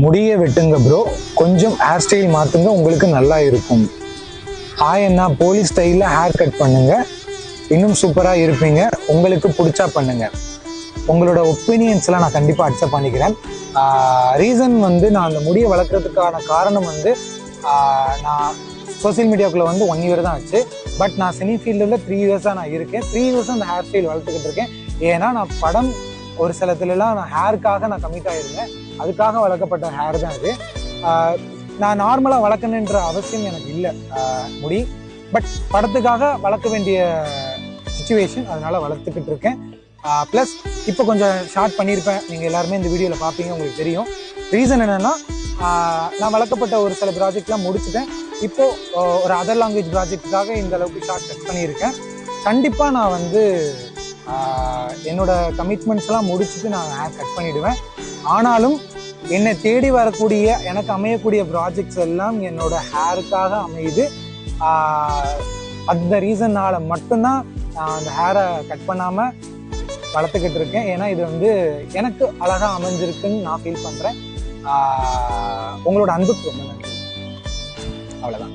முடிய வெட்டுங்க ப்ரோ, கொஞ்சம் ஹேர் ஸ்டைல் மாற்றுங்க, உங்களுக்கு நல்லா இருக்கும். ஹாய் அண்ணா, போலீஸ் ஸ்டைலில் ஹேர் கட் பண்ணுங்க, இன்னும் சூப்பராக இருப்பீங்க. உங்களுக்கு பிடிச்சா பண்ணுங்க. உங்களோட ஒப்பீனியன்ஸ்லாம் நான் கண்டிப்பாக அக்செப்ட் பண்ணிக்கிறேன். ரீசன் வந்து நான் அந்த முடியை வளர்க்குறதுக்கான காரணம் வந்து நான் சோசியல் மீடியாவுக்குள்ளே வந்து 1 இயர் தான் ஆச்சு. பட் நான் சினி ஃபீல்டில் 3 இயர்ஸாக நான் இருக்கேன். 3 இயர்ஸாக அந்த ஹேர் ஸ்டைல் வளர்த்துக்கிட்டு இருக்கேன். ஏன்னா நான் படம் ஒரு சிலத்துலலாம் நான் ஹேருக்காக நான் கமிட் ஆகிருந்தேன். அதுக்காக வளர்க்கப்பட்ட ஹேர் தான் அது. நான் நார்மலாக வளர்க்கணுன்ற அவசியம் எனக்கு இல்லை முடி. பட் படத்துக்காக வளர்க்க வேண்டிய சுச்சுவேஷன், அதனால் வளர்த்துக்கிட்டு இருக்கேன். ப்ளஸ் இப்போ கொஞ்சம் ஷார்ட் பண்ணியிருப்பேன், நீங்கள் எல்லாருமே இந்த வீடியோவில் பார்ப்பீங்க, உங்களுக்கு தெரியும். ரீசன் என்னென்னா, நான் வளர்க்கப்பட்ட ஒரு சில ப்ராஜெக்ட்லாம் முடிச்சுட்டேன். இப்போது ஒரு அதர் லாங்குவேஜ் ப்ராஜெக்டுக்காக இந்த அளவுக்கு ஷார்ட் கட் பண்ணியிருக்கேன். கண்டிப்பாக நான் வந்து என்னோட கமிட்மெண்ட்ஸ்லாம் முடிச்சுட்டு நான் ஹேர் கட் பண்ணிவிடுவேன். ஆனாலும் என்னை தேடி வரக்கூடிய, எனக்கு அமையக்கூடிய ப்ராஜெக்ட்ஸ் எல்லாம் என்னோட ஹேருக்காக அமையுது. அந்த ரீசன்னால் மட்டும்தான் நான் அந்த ஹேரை கட் பண்ணாமல் வளர்த்துக்கிட்டு இருக்கேன். ஏன்னா இது வந்து எனக்கு அழகாக அமைஞ்சிருக்குன்னு நான் ஃபீல் பண்ணுறேன். உங்களோட அன்புக்கு ரொம்ப நன்றி. அவ்வளோதான்.